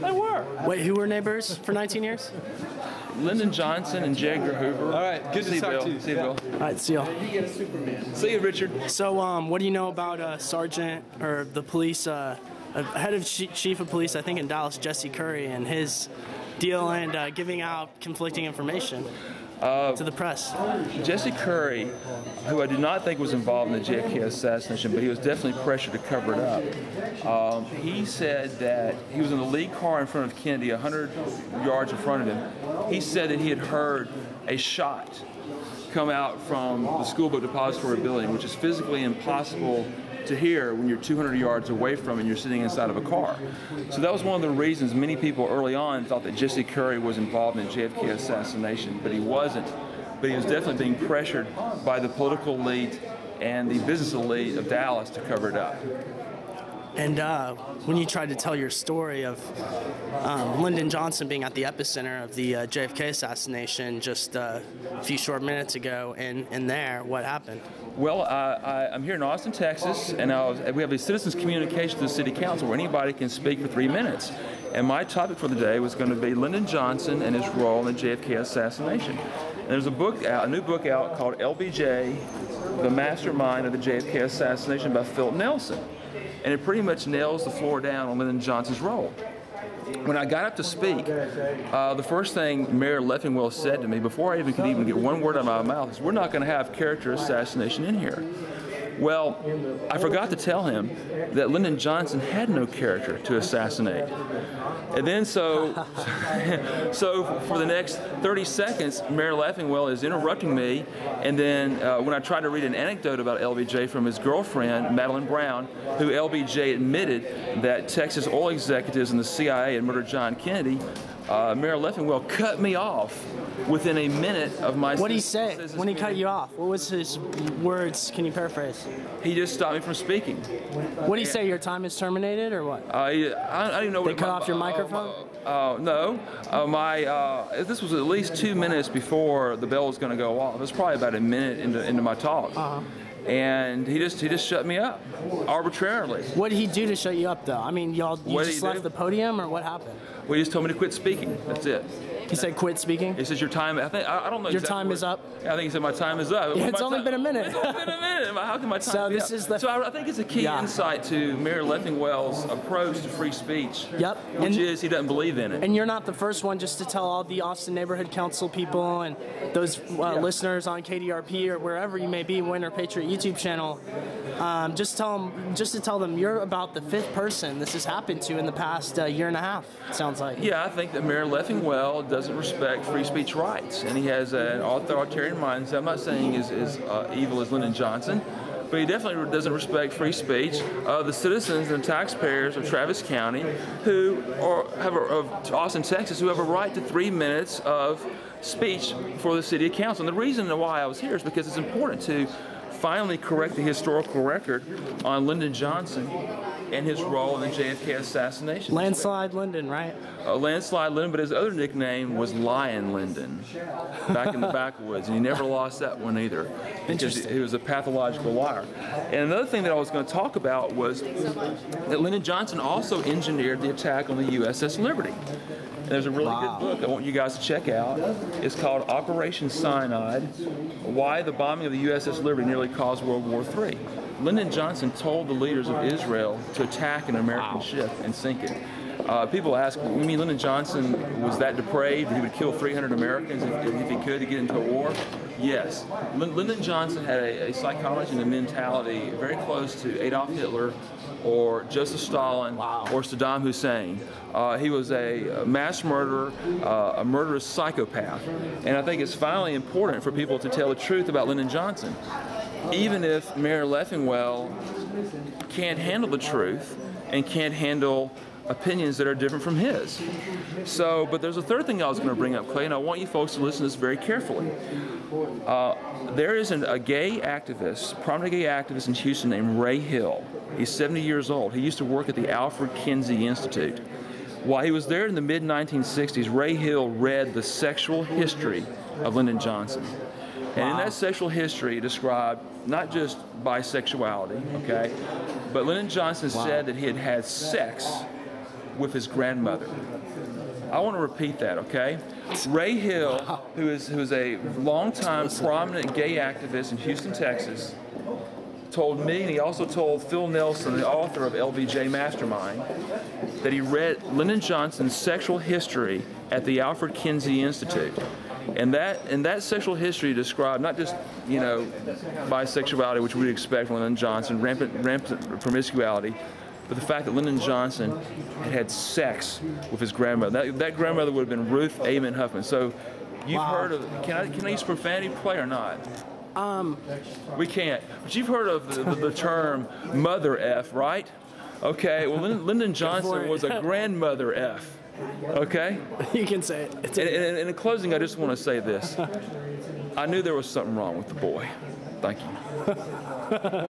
They were. Wait, who were neighbors for 19 years? Lyndon Johnson and J. Edgar Hoover. All right, good to talk to you. See you, Bill. All right, see y'all. See you, Richard. So, what do you know about Sergeant or the police, head of chief of police, I think in Dallas, Jesse Curry, and his deal and giving out conflicting information to the press? Jesse Curry, who I do not think was involved in the JFK assassination, but he was definitely pressured to cover it up. He said that he was in the lead car in front of Kennedy, 100 yards in front of him. He said that he had heard a shot come out from the school book depository building, which is physically impossible to hear when you're 200 yards away from it and you're sitting inside of a car. So that was one of the reasons many people early on thought that Jesse Curry was involved in the JFK assassination, but he wasn't. But he was definitely being pressured by the political elite and the business elite of Dallas to cover it up. And when you tried to tell your story of Lyndon Johnson being at the epicenter of the JFK assassination just a few short minutes ago, and there, what happened? Well, I'm here in Austin, Texas, and we have a citizens communication to the city council where anybody can speak for 3 minutes. And my topic for the day was going to be Lyndon Johnson and his role in the JFK assassination. And there's a new book out called LBJ, The Mastermind of the JFK Assassination by Philip Nelson. And it pretty much nails the floor down on Lyndon Johnson's role. When I got up to speak, the first thing Mayor Leffingwell said to me before I could even get one word out of my mouth is, "We're not going to have character assassination in here." Well, I forgot to tell him that Lyndon Johnson had no character to assassinate. And then so for the next 30 seconds, Mayor Leffingwell is interrupting me, and then when I tried to read an anecdote about LBJ from his girlfriend, Madeline Brown, who LBJ admitted that Texas oil executives and the CIA had murdered John Kennedy, Mayor Leffingwell cut me off within a minute of my... What did he say when he cut you off? What was his words? Can you paraphrase? He just stopped me from speaking. What did he say? Your time is terminated, or what? I don't know. They cut off your microphone? No. This was at least 2 minutes before the bell was going to go off. It was probably about a minute into my talk. And he just shut me up arbitrarily. What did he do to shut you up, though? I mean, you just left the podium, or what happened? Well, he just told me to quit speaking. That's it. He said quit speaking? He says your time, I don't know. Your time is up? I think he said my time is up. Yeah, it's only been a minute. It's only been a minute. How can my time be up? So I think it's a key insight to Mayor Leffingwell's approach to free speech. Yep. Which is he doesn't believe in it. And you're not the first one just to tell all the Austin Neighborhood Council people and those listeners on KDRP or wherever you may be, Winter Patriot YouTube channel, just to tell them you're about the 5th person this has happened to in the past year and a half, it sounds like. Yeah, I think that Mayor Leffingwell doesn't respect free speech rights, and he has an authoritarian mindset. I'm not saying he's as evil as Lyndon Johnson, but he definitely doesn't respect free speech of the citizens and taxpayers of Travis County of Austin, Texas, who have a right to 3 minutes of speech for the city council. And the reason why I was here is because it's important to finally correct the historical record on Lyndon Johnson and his role in the JFK assassination. Landslide Lyndon, right? Landslide Lyndon, but his other nickname was Lion Lyndon, back in the backwoods, and he never lost that one either, because he was a pathological liar. And another thing that I was going to talk about was that Lyndon Johnson also engineered the attack on the USS Liberty. And there's a really good book I want you guys to check out. It's called Operation Cyanide, Why the Bombing of the USS Liberty Nearly Caused World War III. Lyndon Johnson told the leaders of Israel to attack an American ship and sink it. People ask, you mean Lyndon Johnson was that depraved that he would kill 300 Americans if he could to get into a war? Yes. Lyndon Johnson had a psychology and a mentality very close to Adolf Hitler or Joseph Stalin or Saddam Hussein. He was a mass murderer, a murderous psychopath. And I think it's finally important for people to tell the truth about Lyndon Johnson. Even if Mayor Leffingwell can't handle the truth and can't handle opinions that are different from his. So, but there's a third thing I was going to bring up, Clay, and I want you folks to listen to this very carefully. There is a gay activist, prominent gay activist in Houston named Ray Hill. He's 70 years old. He used to work at the Alfred Kinsey Institute. While he was there in the mid-1960s, Ray Hill read the sexual history of Lyndon Johnson. And in that sexual history, he described not just bisexuality, okay, but Lyndon Johnson said that he had had sex with his grandmother. I want to repeat that, okay? Ray Hill, who is a longtime prominent gay activist in Houston, Texas, told me, and he also told Phil Nelson, the author of LBJ Mastermind, that he read Lyndon Johnson's sexual history at the Alfred Kinsey Institute. And that sexual history described not just, you know, bisexuality, which we'd expect from Lyndon Johnson, rampant promiscuity, but the fact that Lyndon Johnson had sex with his grandmother. That grandmother would have been Ruth Amon Huffman. So you've heard of, can I use profanity play or not? We can't. But you've heard of the term mother F, right? Okay, well, Lyndon Johnson was a grandmother F. Okay? You can say it. And in closing, I just want to say this. I knew there was something wrong with the boy. Thank you.